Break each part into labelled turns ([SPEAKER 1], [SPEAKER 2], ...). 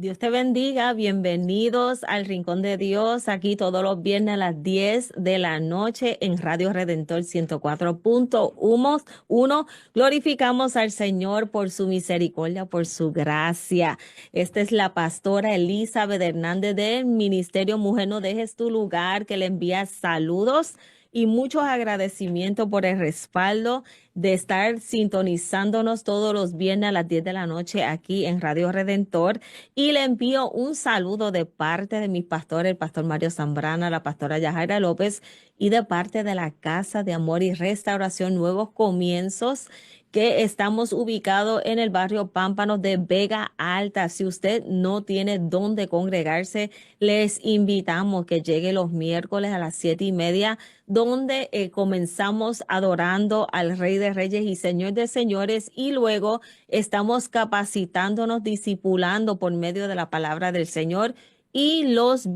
[SPEAKER 1] Dios te bendiga, bienvenidos al Rincón de Dios, aquí todos los viernes a las 10 de la noche en Radio Redentor 104.1. Glorificamos al Señor por su misericordia, por su gracia. Esta es la pastora Elizabeth Hernández del Ministerio Mujer No Dejes Tu Lugar, que le envía saludos y muchos agradecimientos por el respaldo de estar sintonizándonos todos los viernes a las 10 de la noche aquí en Radio Redentor. Y le envío un saludo de parte de mis pastores, el pastor Mario Zambrana, la pastora Yajaira López, y de parte de la Casa de Amor y Restauración Nuevos Comienzos, que estamos ubicados en el barrio Pámpanos de Vega Alta. Si usted no tiene dónde congregarse, les invitamos que llegue los miércoles a las 7:30, donde comenzamos adorando al Rey de Reyes y Señor de Señores, y luego estamos capacitándonos, discipulando por medio de la palabra del Señor. Y los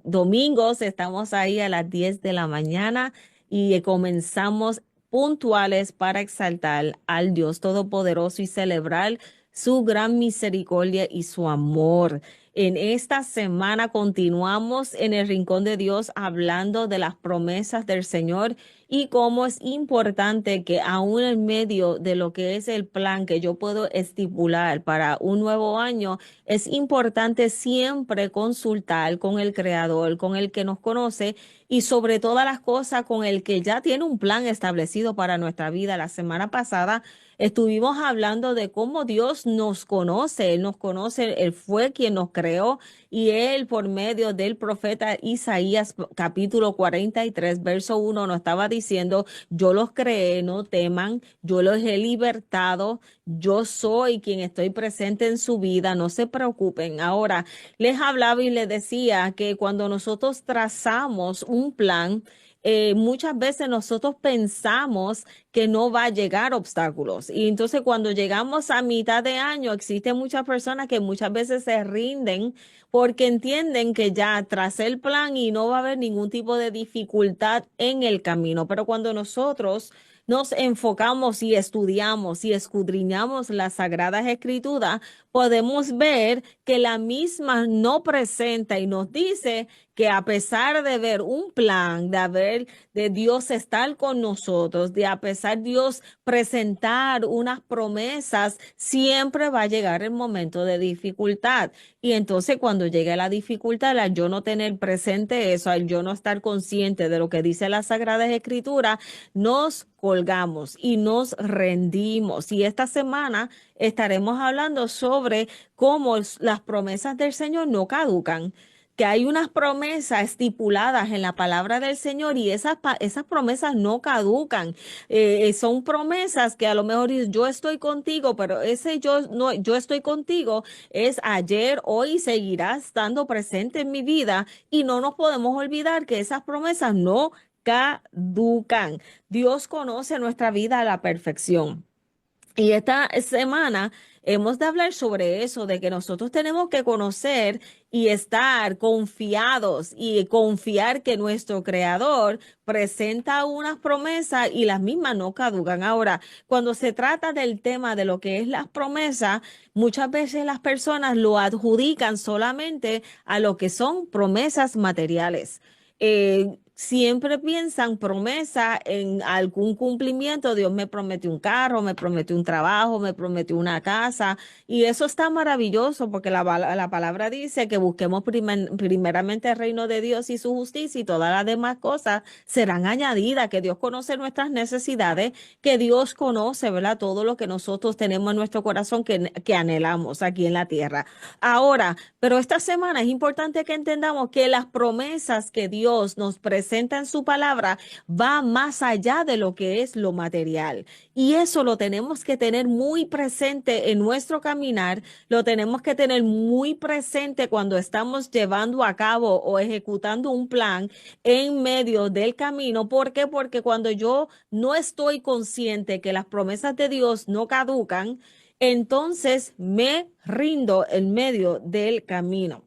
[SPEAKER 1] domingos estamos ahí a las 10 de la mañana y comenzamos puntuales para exaltar al Dios Todopoderoso y celebrar su gran misericordia y su amor. En esta semana continuamos en el Rincón de Dios hablando de las promesas del Señor y cómo es importante que aún en medio de lo que es el plan que yo puedo estipular para un nuevo año, es importante siempre consultar con el Creador, con el que nos conoce y sobre todas las cosas con el que ya tiene un plan establecido para nuestra vida. La semana pasada estuvimos hablando de cómo Dios nos conoce, Él fue quien nos creó y Él por medio del profeta Isaías capítulo 43, verso 1 nos estaba diciendo: yo los creé, no teman, yo los he libertado, yo soy quien estoy presente en su vida, no se preocupen. Ahora, les hablaba y les decía que cuando nosotros trazamos un plan, muchas veces nosotros pensamos que no va a llegar obstáculos. Y entonces cuando llegamos a mitad de año, existen muchas personas que muchas veces se rinden porque entienden que ya tracé el plan y no va a haber ningún tipo de dificultad en el camino. Pero cuando nosotros nos enfocamos y estudiamos y escudriñamos las Sagradas Escrituras, podemos ver que la misma no presenta y nos dice que a pesar de ver un plan, de Dios estar con nosotros, de a pesar de Dios presentar unas promesas, siempre va a llegar el momento de dificultad. Y entonces cuando llegue la dificultad, al yo no tener presente eso, al yo no estar consciente de lo que dice la Sagrada Escritura, nos colgamos y nos rendimos. Y esta semana estaremos hablando sobre cómo las promesas del Señor no caducan, que hay unas promesas estipuladas en la palabra del Señor y esas promesas no caducan. Son promesas que a lo mejor yo estoy contigo, pero ese yo no, yo estoy contigo es ayer, hoy y seguirá estando presente en mi vida, y no nos podemos olvidar que esas promesas no caducan. Dios conoce nuestra vida a la perfección. Y esta semana hemos de hablar sobre eso, de que nosotros tenemos que conocer y estar confiados y confiar que nuestro Creador presenta unas promesas y las mismas no caducan. Ahora, cuando se trata del tema de lo que es las promesas, muchas veces las personas lo adjudican solamente a lo que son promesas materiales. Siempre piensan promesa en algún cumplimiento. Dios me prometió un carro, me prometió un trabajo, me prometió una casa. Y eso está maravilloso porque la palabra dice que busquemos primeramente el reino de Dios y su justicia, y todas las demás cosas serán añadidas, que Dios conoce nuestras necesidades, que Dios conoce, ¿verdad? Todo lo que nosotros tenemos en nuestro corazón que anhelamos aquí en la tierra. Ahora, pero esta semana es importante que entendamos que las promesas que Dios nos presenta en su palabra va más allá de lo que es lo material. Y eso lo tenemos que tener muy presente en nuestro caminar, lo tenemos que tener muy presente cuando estamos llevando a cabo o ejecutando un plan en medio del camino. ¿Por qué? Porque cuando yo no estoy consciente que las promesas de Dios no caducan, entonces me rindo en medio del camino.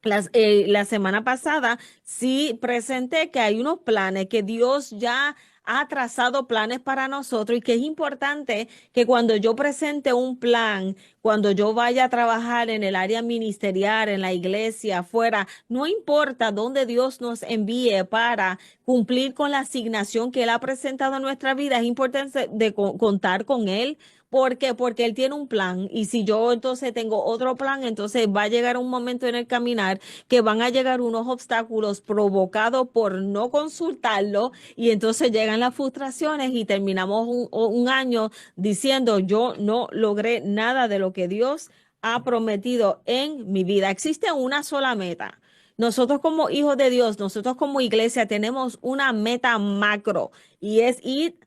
[SPEAKER 1] La semana pasada sí presenté que hay unos planes que Dios ya ha trazado planes para nosotros y que es importante que cuando yo presente un plan, cuando yo vaya a trabajar en el área ministerial, en la iglesia, afuera, no importa dónde Dios nos envíe para cumplir con la asignación que Él ha presentado en nuestra vida, es importante de contar con Él. ¿Por qué? Porque Él tiene un plan y si yo entonces tengo otro plan, entonces va a llegar un momento en el caminar que van a llegar unos obstáculos provocados por no consultarlo y entonces llegan las frustraciones y terminamos un año diciendo yo no logré nada de lo que Dios ha prometido en mi vida. Existe una sola meta. Nosotros como hijos de Dios, nosotros como iglesia tenemos una meta macro y es ir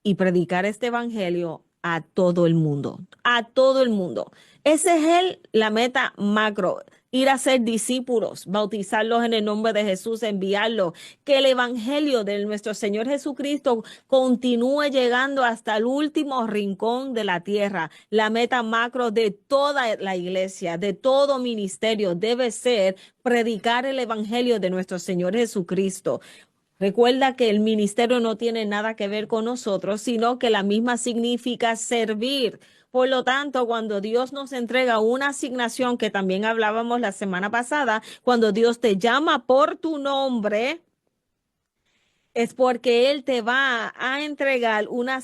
[SPEAKER 1] y predicar este evangelio a todo el mundo, a todo el mundo. Ese es la meta macro, ir a ser discípulos, bautizarlos en el nombre de Jesús, enviarlos, que el evangelio de nuestro Señor Jesucristo continúe llegando hasta el último rincón de la tierra. La meta macro de toda la iglesia, de todo ministerio, debe ser predicar el evangelio de nuestro Señor Jesucristo. Recuerda que el ministerio no tiene nada que ver con nosotros, sino que la misma significa servir. Por lo tanto, cuando Dios nos entrega una asignación que también hablábamos la semana pasada, cuando Dios te llama por tu nombre, es porque Él te va a entregar una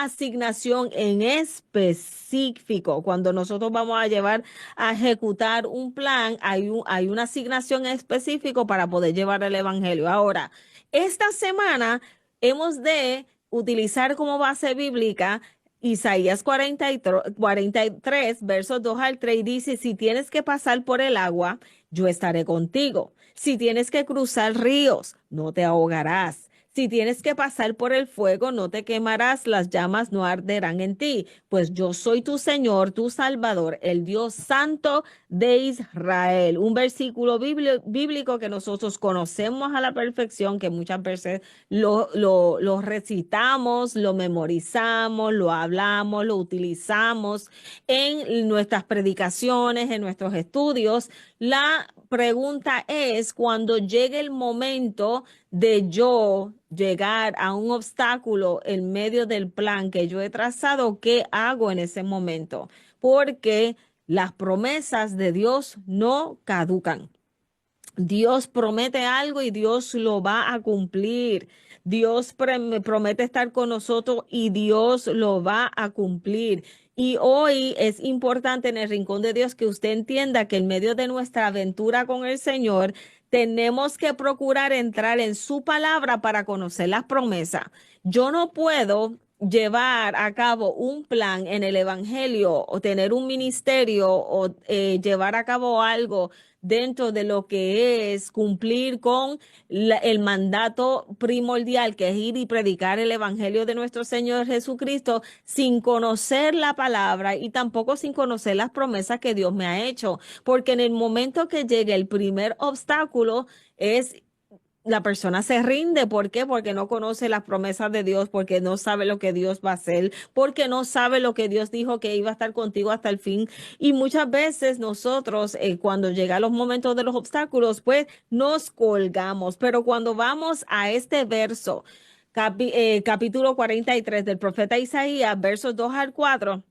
[SPEAKER 1] asignación en específico. Cuando nosotros vamos a llevar a ejecutar un plan, hay una asignación específica para poder llevar el evangelio. Ahora, esta semana hemos de utilizar como base bíblica Isaías 43, versos 2 al 3, y dice, si tienes que pasar por el agua, yo estaré contigo. Si tienes que cruzar ríos, no te ahogarás. Si tienes que pasar por el fuego, no te quemarás, las llamas no arderán en ti, pues yo soy tu Señor, tu Salvador, el Dios Santo de Israel. Un versículo bíblico que nosotros conocemos a la perfección, que muchas veces lo recitamos, lo memorizamos, lo hablamos, lo utilizamos en nuestras predicaciones, en nuestros estudios. La pregunta es, cuando llegue el momento de yo llegar a un obstáculo en medio del plan que yo he trazado, ¿qué hago en ese momento? Porque las promesas de Dios no caducan. Dios promete algo y Dios lo va a cumplir. Dios promete estar con nosotros y Dios lo va a cumplir. Y hoy es importante en el Rincón de Dios que usted entienda que en medio de nuestra aventura con el Señor, tenemos que procurar entrar en su palabra para conocer las promesas. Yo no puedo llevar a cabo un plan en el Evangelio o tener un ministerio o llevar a cabo algo dentro de lo que es cumplir con el mandato primordial, que es ir y predicar el evangelio de nuestro Señor Jesucristo, sin conocer la palabra y tampoco sin conocer las promesas que Dios me ha hecho. Porque en el momento que llegue el primer obstáculo, es la persona se rinde. ¿Por qué? Porque no conoce las promesas de Dios, porque no sabe lo que Dios va a hacer, porque no sabe lo que Dios dijo que iba a estar contigo hasta el fin. Y muchas veces nosotros, cuando llegan los momentos de los obstáculos, pues nos colgamos. Pero cuando vamos a este verso, capítulo 43 del profeta Isaías, versos 2 al 4,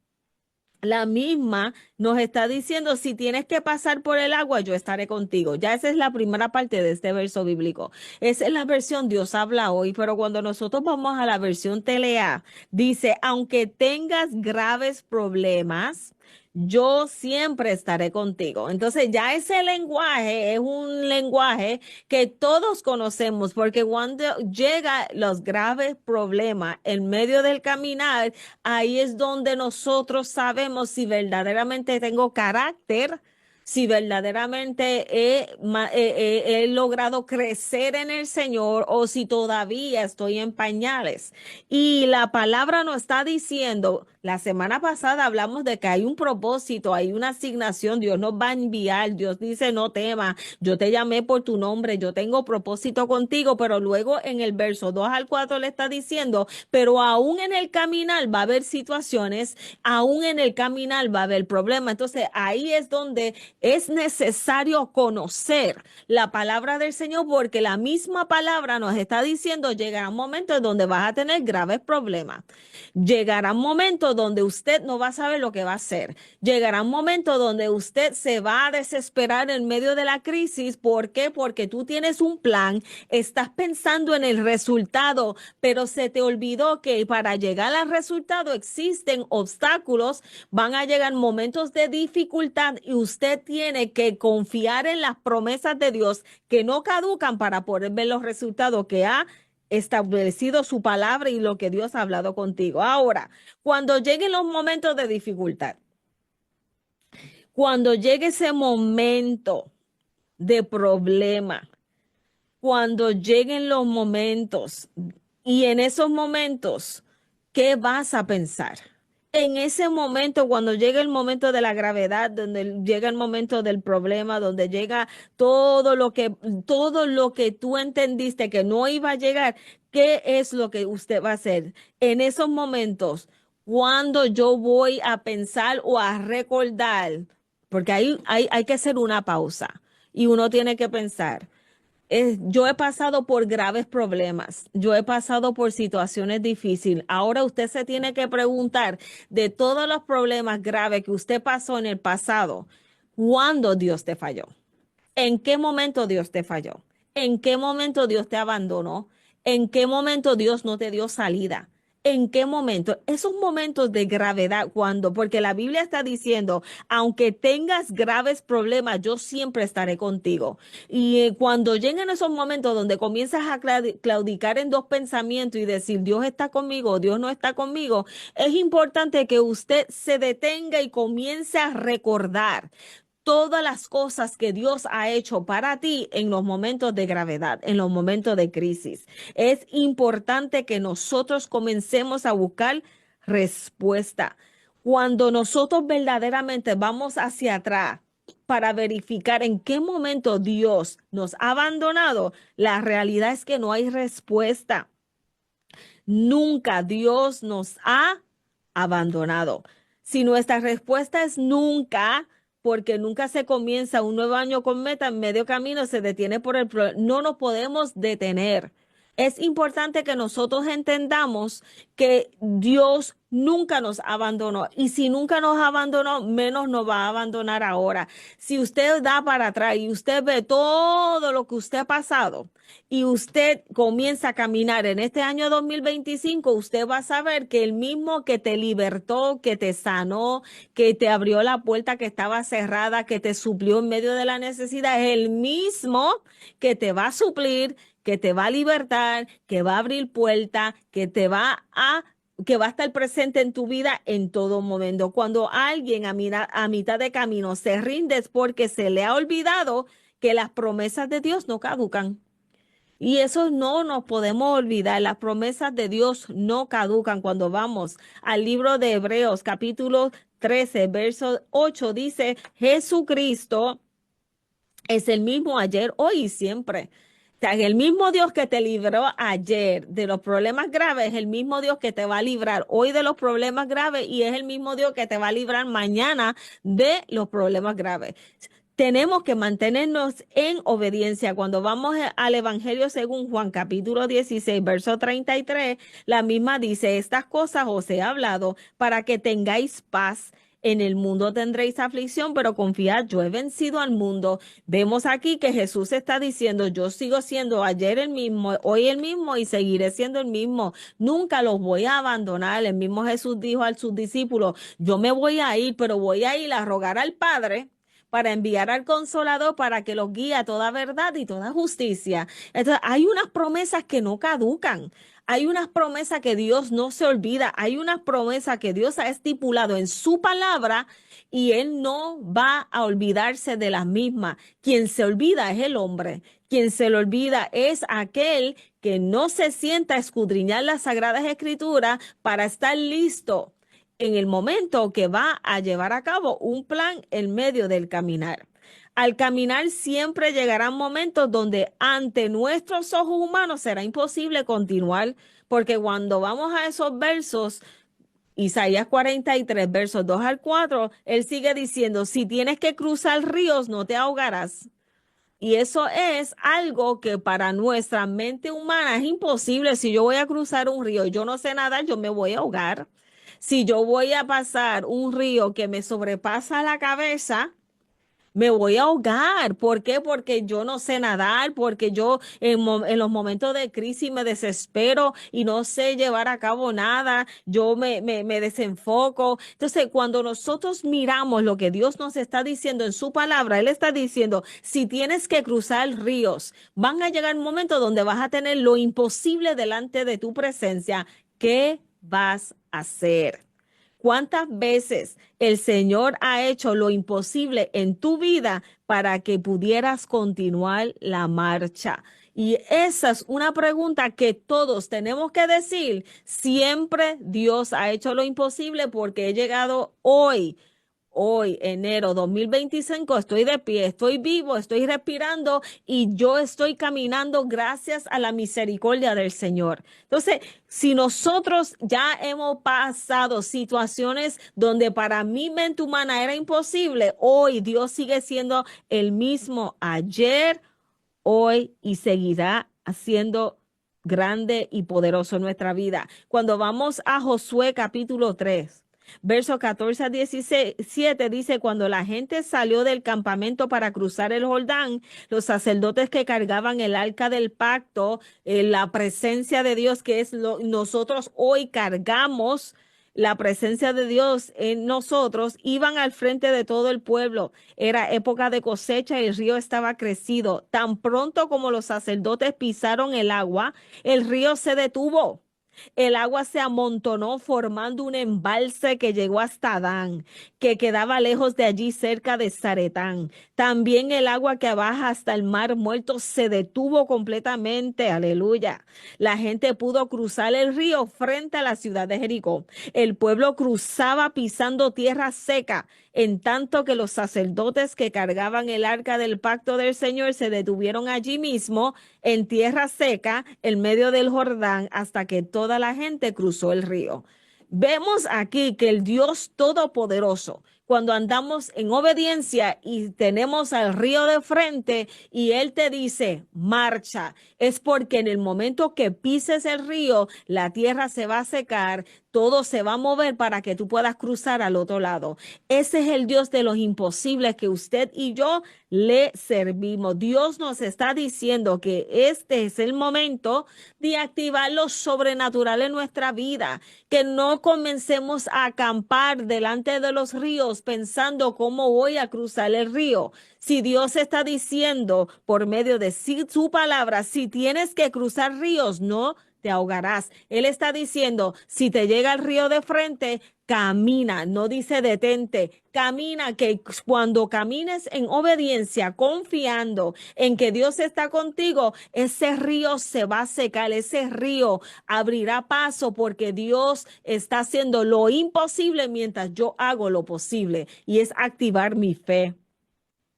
[SPEAKER 1] la misma nos está diciendo, si tienes que pasar por el agua, yo estaré contigo. Ya esa es la primera parte de este verso bíblico. Esa es la versión Dios habla hoy, pero cuando nosotros vamos a la versión Telea, dice, aunque tengas graves problemas, yo siempre estaré contigo. Entonces ya ese lenguaje es un lenguaje que todos conocemos, porque cuando llega los graves problemas en medio del caminar, ahí es donde nosotros sabemos si verdaderamente tengo carácter, si verdaderamente he logrado crecer en el Señor o si todavía estoy en pañales. Y la palabra nos está diciendo La semana pasada hablamos de que hay un propósito, hay una asignación, Dios nos va a enviar, Dios dice no temas, yo te llamé por tu nombre, yo tengo propósito contigo, pero luego en el verso 2 al 4 le está diciendo, pero aún en el caminar va a haber situaciones, aún en el caminar va a haber problemas. Entonces ahí es donde es necesario conocer la palabra del Señor, porque la misma palabra nos está diciendo, llegará un momento en donde vas a tener graves problemas. Llegará un momento donde usted no va a saber lo que va a hacer. Llegará un momento donde usted se va a desesperar en medio de la crisis. ¿Por qué? Porque tú tienes un plan, estás pensando en el resultado, pero se te olvidó que para llegar al resultado existen obstáculos, van a llegar momentos de dificultad y usted tiene que confiar en las promesas de Dios que no caducan para poder ver los resultados que ha establecido su palabra y lo que Dios ha hablado contigo. Ahora, cuando lleguen los momentos de dificultad, cuando llegue ese momento de problema, cuando lleguen los momentos y en esos momentos, ¿qué vas a pensar? En ese momento, cuando llega el momento de la gravedad, donde llega el momento del problema, donde llega todo lo que tú entendiste que no iba a llegar, ¿qué es lo que usted va a hacer? En esos momentos, cuando yo voy a pensar o a recordar, porque hay que hacer una pausa y uno tiene que pensar. Yo he pasado por graves problemas, yo he pasado por situaciones difíciles. Ahora usted se tiene que preguntar de todos los problemas graves que usted pasó en el pasado, ¿cuándo Dios te falló? ¿En qué momento Dios te falló? ¿En qué momento Dios te abandonó? ¿En qué momento Dios no te dio salida? ¿En qué momento? Esos momentos de gravedad, cuando, porque la Biblia está diciendo, aunque tengas graves problemas, yo siempre estaré contigo. Y cuando lleguen esos momentos donde comienzas a claudicar en dos pensamientos y decir, Dios está conmigo, Dios no está conmigo, es importante que usted se detenga y comience a recordar todas las cosas que Dios ha hecho para ti en los momentos de gravedad, en los momentos de crisis. Es importante que nosotros comencemos a buscar respuesta. Cuando nosotros verdaderamente vamos hacia atrás para verificar en qué momento Dios nos ha abandonado, la realidad es que no hay respuesta. Nunca Dios nos ha abandonado. Si nuestra respuesta es nunca, porque nunca se comienza un nuevo año con meta, en medio camino se detiene por el problema, no nos podemos detener. Es importante que nosotros entendamos que Dios nunca nos abandonó y si nunca nos abandonó, menos nos va a abandonar ahora. Si usted da para atrás y usted ve todo lo que usted ha pasado, y usted comienza a caminar en este año 2025, usted va a saber que el mismo que te libertó, que te sanó, que te abrió la puerta que estaba cerrada, que te suplió en medio de la necesidad, es el mismo que te va a suplir, que te va a libertar, que va a abrir puerta, que va a estar presente en tu vida en todo momento. Cuando alguien a mitad de camino se rinde es porque se le ha olvidado que las promesas de Dios no caducan. Y eso no nos podemos olvidar. Las promesas de Dios no caducan. Cuando vamos al libro de Hebreos, capítulo 13, verso 8, dice, Jesucristo es el mismo ayer, hoy y siempre. O sea, el mismo Dios que te libró ayer de los problemas graves es el mismo Dios que te va a librar hoy de los problemas graves y es el mismo Dios que te va a librar mañana de los problemas graves. Tenemos que mantenernos en obediencia. Cuando vamos al Evangelio según Juan, capítulo 16, verso 33, la misma dice, estas cosas os he hablado para que tengáis paz. En el mundo tendréis aflicción, pero confiad, yo he vencido al mundo. Vemos aquí que Jesús está diciendo, yo sigo siendo ayer el mismo, hoy el mismo y seguiré siendo el mismo. Nunca los voy a abandonar. El mismo Jesús dijo a sus discípulos, yo me voy a ir, pero voy a ir a rogar al Padre para enviar al Consolador para que los guíe a toda verdad y toda justicia. Entonces, hay unas promesas que no caducan. Hay unas promesas que Dios no se olvida. Hay unas promesas que Dios ha estipulado en su palabra y Él no va a olvidarse de las mismas. Quien se olvida es el hombre. Quien se le olvida es aquel que no se sienta a escudriñar las Sagradas Escrituras para estar listo en el momento que va a llevar a cabo un plan en medio del caminar. Al caminar siempre llegarán momentos donde ante nuestros ojos humanos será imposible continuar, porque cuando vamos a esos versos, Isaías 43, versos 2 al 4, él sigue diciendo, si tienes que cruzar ríos, no te ahogarás. Y eso es algo que para nuestra mente humana es imposible. Si yo voy a cruzar un río y yo no sé nadar, yo me voy a ahogar. Si yo voy a pasar un río que me sobrepasa la cabeza, me voy a ahogar. ¿Por qué? Porque yo no sé nadar, porque yo en los momentos de crisis me desespero y no sé llevar a cabo nada, yo me desenfoco. Entonces, cuando nosotros miramos lo que Dios nos está diciendo en su palabra, Él está diciendo, si tienes que cruzar ríos, van a llegar momentos donde vas a tener lo imposible delante de tu presencia. ¿Qué vas a hacer? ¿Cuántas veces el Señor ha hecho lo imposible en tu vida para que pudieras continuar la marcha? Y esa es una pregunta que todos tenemos que decir. Siempre Dios ha hecho lo imposible porque he llegado hoy. Hoy, enero 2025, estoy de pie, estoy vivo, estoy respirando y yo estoy caminando gracias a la misericordia del Señor. Entonces, si nosotros ya hemos pasado situaciones donde para mi mente humana era imposible, hoy Dios sigue siendo el mismo ayer, hoy y seguirá haciendo grande y poderoso en nuestra vida. Cuando vamos a Josué capítulo 3. Verso 14 a 17 dice, cuando la gente salió del campamento para cruzar el Jordán, los sacerdotes que cargaban el arca del pacto, la presencia de Dios que es lo nosotros hoy cargamos, la presencia de Dios en nosotros, iban al frente de todo el pueblo. Era época de cosecha y el río estaba crecido. Tan pronto como los sacerdotes pisaron el río se detuvo. El agua se amontonó formando un embalse que llegó hasta Adán, que quedaba lejos de allí cerca de Zaretán. También el agua que baja hasta el mar muerto se detuvo completamente. Aleluya. La gente pudo cruzar el río frente a la ciudad de Jericó. El pueblo cruzaba pisando tierra seca, en tanto que los sacerdotes que cargaban el arca del pacto del Señor se detuvieron allí mismo en tierra seca, en medio del Jordán, hasta que toda la gente cruzó el río. Vemos aquí que el Dios Todopoderoso, cuando andamos en obediencia y tenemos al río de frente y Él te dice, marcha, es porque en el momento que pises el río, la tierra se va a secar, todo se va a mover para que tú puedas cruzar al otro lado. Ese es el Dios de los imposibles que usted y yo le servimos. Dios nos está diciendo que este es el momento de activar lo sobrenatural en nuestra vida, que no comencemos a acampar delante de los ríos pensando cómo voy a cruzar el río. Si Dios está diciendo por medio de su palabra, si tienes que cruzar ríos, no te ahogarás. Él está diciendo, si te llega el río de frente, camina, no dice detente, camina, que cuando camines en obediencia, confiando en que Dios está contigo, ese río se va a secar, ese río abrirá paso porque Dios está haciendo lo imposible mientras yo hago lo posible y es activar mi fe.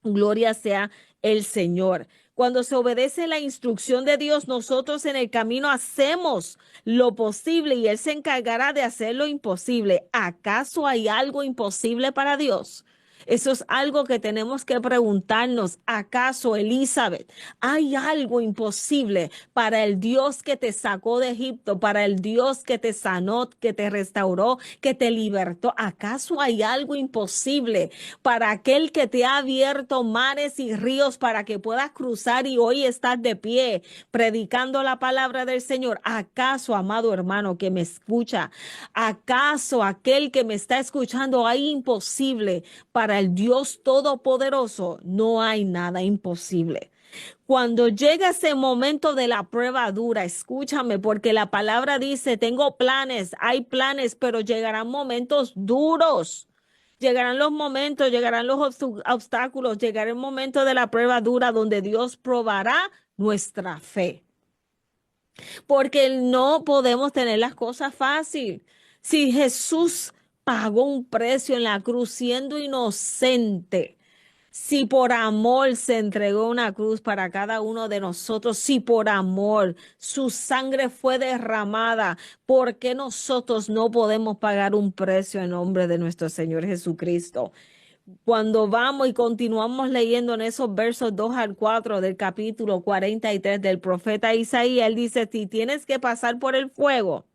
[SPEAKER 1] Gloria sea el Señor. Cuando se obedece la instrucción de Dios, nosotros en el camino hacemos lo posible y Él se encargará de hacer lo imposible. ¿Acaso hay algo imposible para Dios? Eso es algo que tenemos que preguntarnos. ¿Acaso, Elizabeth, hay algo imposible para el Dios que te sacó de Egipto, para el Dios que te sanó, que te restauró, que te libertó? ¿Acaso hay algo imposible para aquel que te ha abierto mares y ríos para que puedas cruzar y hoy estás de pie predicando la palabra del Señor? ¿Acaso, amado hermano que me escucha, acaso aquel que me está escuchando, hay imposible para el Dios Todopoderoso? No hay nada imposible. Cuando llega ese momento de la prueba dura, escúchame, porque la palabra dice, tengo planes, hay planes, pero llegarán momentos duros. Llegarán los momentos, llegarán los obstáculos, llegará el momento de la prueba dura donde Dios probará nuestra fe. Porque no podemos tener las cosas fácil. Si Jesús pagó un precio en la cruz siendo inocente. Si por amor se entregó una cruz para cada uno de nosotros, si por amor su sangre fue derramada, ¿por qué nosotros no podemos pagar un precio en nombre de nuestro Señor Jesucristo? Cuando vamos y continuamos leyendo en esos versos 2 al 4 del capítulo 43 del profeta Isaías, él dice, si tienes que pasar por el fuego,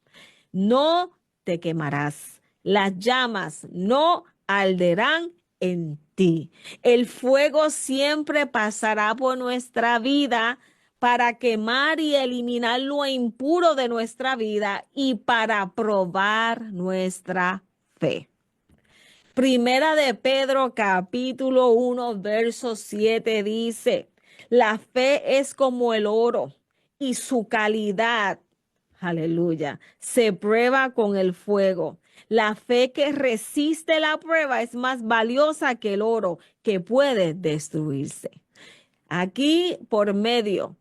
[SPEAKER 1] no te quemarás. Las llamas no arderán en ti. El fuego siempre pasará por nuestra vida para quemar y eliminar lo impuro de nuestra vida y para probar nuestra fe. Primera de Pedro, capítulo 1, verso 7 dice, la fe es como el oro y su calidad, aleluya, se prueba con el fuego. La fe que resiste la prueba es más valiosa que el oro que puede destruirse. Aquí, por medio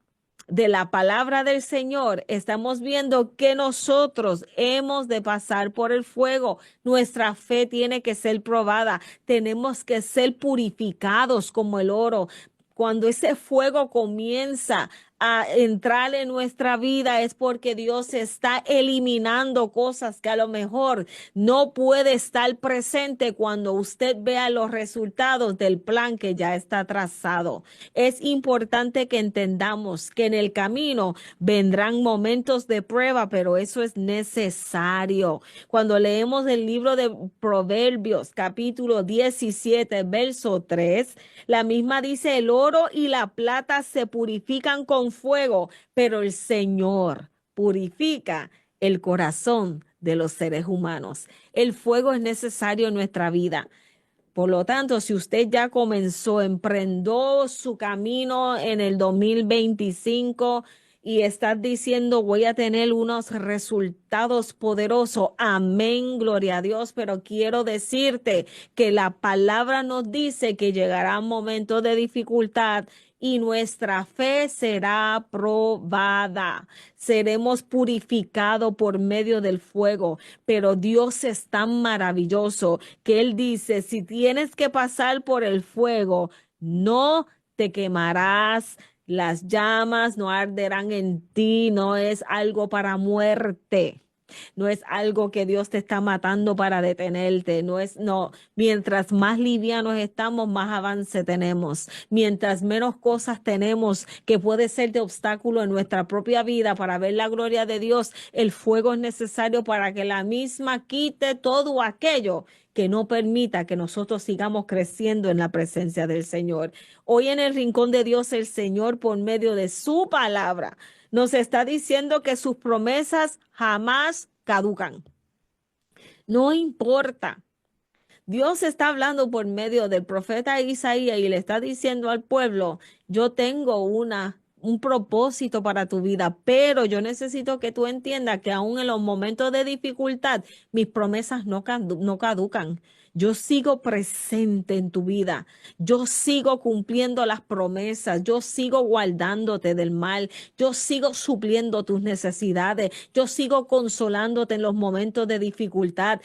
[SPEAKER 1] de la palabra del Señor, estamos viendo que nosotros hemos de pasar por el fuego. Nuestra fe tiene que ser probada. Tenemos que ser purificados como el oro. Cuando ese fuego comienza a entrar en nuestra vida es porque Dios está eliminando cosas que a lo mejor no puede estar presente cuando usted vea los resultados del plan que ya está trazado. Es importante que entendamos que en el camino vendrán momentos de prueba, pero eso es necesario. Cuando leemos el libro de Proverbios, capítulo 17, verso 3, la misma dice, el oro y la plata se purifican con fuego, pero el Señor purifica el corazón de los seres humanos. El fuego es necesario en nuestra vida. Por lo tanto, si usted ya comenzó, emprendió su camino en el 2025 y está diciendo voy a tener unos resultados poderosos, amén, gloria a Dios, pero quiero decirte que la palabra nos dice que llegará momentos de dificultad y nuestra fe será probada. Seremos purificados por medio del fuego, pero Dios es tan maravilloso que Él dice, si tienes que pasar por el fuego, no te quemarás, las llamas no arderán en ti, no es algo para muerte. No es algo que Dios te está matando para detenerte, no. Mientras más livianos estamos, más avance tenemos. Mientras menos cosas tenemos que puede ser de obstáculo en nuestra propia vida para ver la gloria de Dios, el fuego es necesario para que la misma quite todo aquello que no permita que nosotros sigamos creciendo en la presencia del Señor. Hoy en el rincón de Dios, el Señor, por medio de su palabra, nos está diciendo que sus promesas jamás caducan. No importa. Dios está hablando por medio del profeta Isaías y le está diciendo al pueblo, yo tengo un propósito para tu vida, pero yo necesito que tú entiendas que aún en los momentos de dificultad, mis promesas no caducan. Yo sigo presente en tu vida. Yo sigo cumpliendo las promesas. Yo sigo guardándote del mal. Yo sigo supliendo tus necesidades. Yo sigo consolándote en los momentos de dificultad.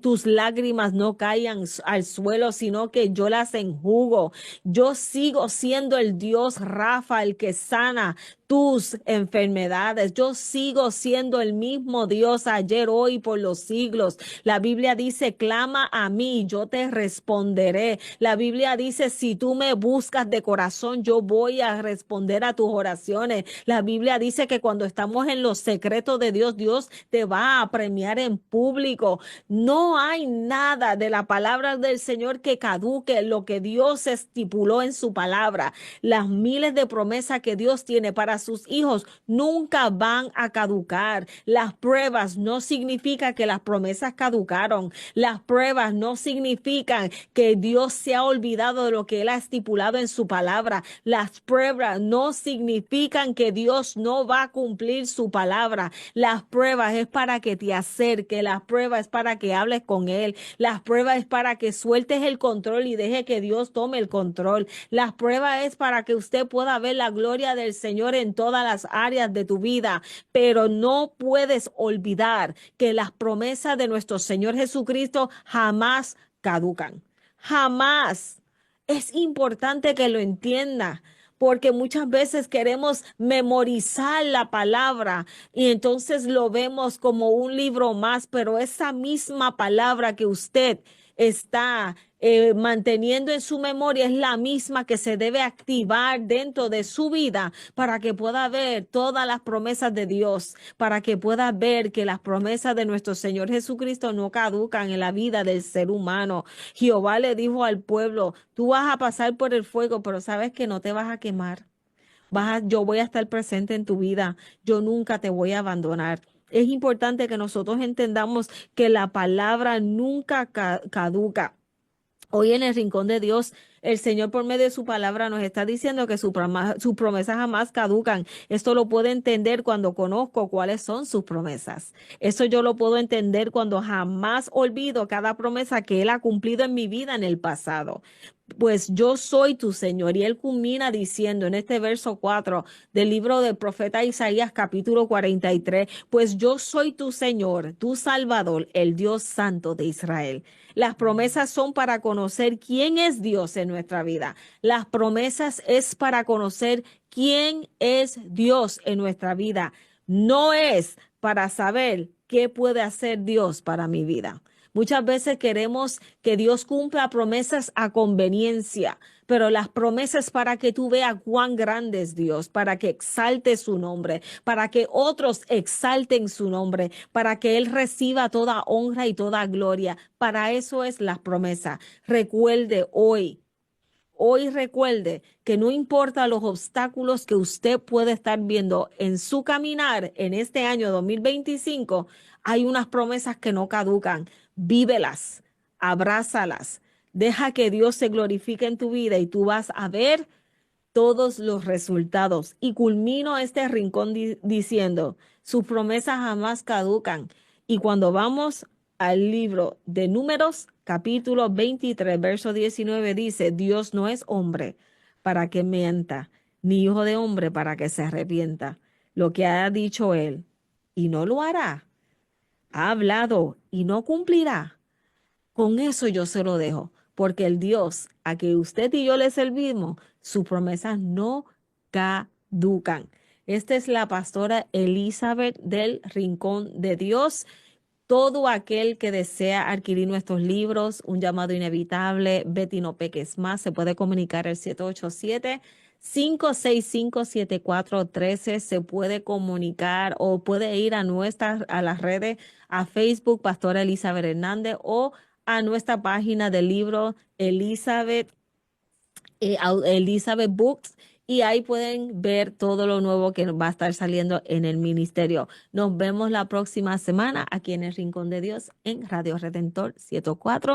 [SPEAKER 1] Tus lágrimas no caigan al suelo, sino que yo las enjugo. Yo sigo siendo el Dios Rafa, el que sana tus enfermedades. Yo sigo siendo el mismo Dios ayer, hoy, por los siglos. La Biblia dice, clama a mí, yo te responderé. La Biblia dice, si tú me buscas de corazón, yo voy a responder a tus oraciones. La Biblia dice que cuando estamos en los secretos de Dios, Dios te va a premiar en público. No hay nada de la palabra del Señor que caduque lo que Dios estipuló en su palabra. Las miles de promesas que Dios tiene para sus hijos nunca van a caducar. Las pruebas no significa que las promesas caducaron. Las pruebas no no significan que Dios se ha olvidado de lo que Él ha estipulado en su palabra. Las pruebas no significan que Dios no va a cumplir su palabra. Las pruebas es para que te acerques, las pruebas es para que hables con Él, las pruebas es para que sueltes el control y deje que Dios tome el control. Las pruebas es para que usted pueda ver la gloria del Señor en todas las áreas de tu vida, pero no puedes olvidar que las promesas de nuestro Señor Jesucristo jamás caducan. Jamás. Es importante que lo entienda, porque muchas veces queremos memorizar la palabra y entonces lo vemos como un libro más, pero esa misma palabra que usted está manteniendo en su memoria es la misma que se debe activar dentro de su vida para que pueda ver todas las promesas de Dios, para que pueda ver que las promesas de nuestro Señor Jesucristo no caducan en la vida del ser humano. Jehová le dijo al pueblo, tú vas a pasar por el fuego, pero sabes que no te vas a quemar. Yo voy a estar presente en tu vida. Yo nunca te voy a abandonar. Es importante que nosotros entendamos que la palabra nunca caduca. Hoy en el Rincón de Dios, el Señor por medio de su palabra nos está diciendo que sus promesas jamás caducan. Esto lo puedo entender cuando conozco cuáles son sus promesas. Eso yo lo puedo entender cuando jamás olvido cada promesa que Él ha cumplido en mi vida en el pasado. Pues yo soy tu Señor. Y Él culmina diciendo en este verso 4 del libro del profeta Isaías capítulo 43, pues yo soy tu Señor, tu Salvador, el Dios Santo de Israel. Las promesas son para conocer quién es Dios en nuestra vida. Las promesas es para conocer quién es Dios en nuestra vida. No es para saber qué puede hacer Dios para mi vida. Muchas veces queremos que Dios cumpla promesas a conveniencia, pero las promesas para que tú veas cuán grande es Dios, para que exalte su nombre, para que otros exalten su nombre, para que Él reciba toda honra y toda gloria. Para eso es la promesa. Recuerde hoy recuerde que no importa los obstáculos que usted puede estar viendo en su caminar en este año 2025, hay unas promesas que no caducan. Vívelas, abrázalas, deja que Dios se glorifique en tu vida y tú vas a ver todos los resultados. Y culmino este rincón diciendo, sus promesas jamás caducan. Y cuando vamos al libro de Números, capítulo 23, verso 19, dice, Dios no es hombre para que mienta, ni hijo de hombre para que se arrepienta. Lo que ha dicho él, y no lo hará. Ha hablado y no cumplirá. Con eso yo se lo dejo, porque el Dios a que usted y yo le servimos, sus promesas no caducan. Esta es la pastora Elizabeth del Rincón de Dios. Todo aquel que desea adquirir nuestros libros, Un llamado inevitable, Betty no peques más, se puede comunicar al 787-565-7413, se puede comunicar o puede ir a las redes, a Facebook, Pastora Elizabeth Hernández, o a nuestra página del libro Elizabeth Books, y ahí pueden ver todo lo nuevo que va a estar saliendo en el ministerio. Nos vemos la próxima semana aquí en el Rincón de Dios en Radio Redentor 104.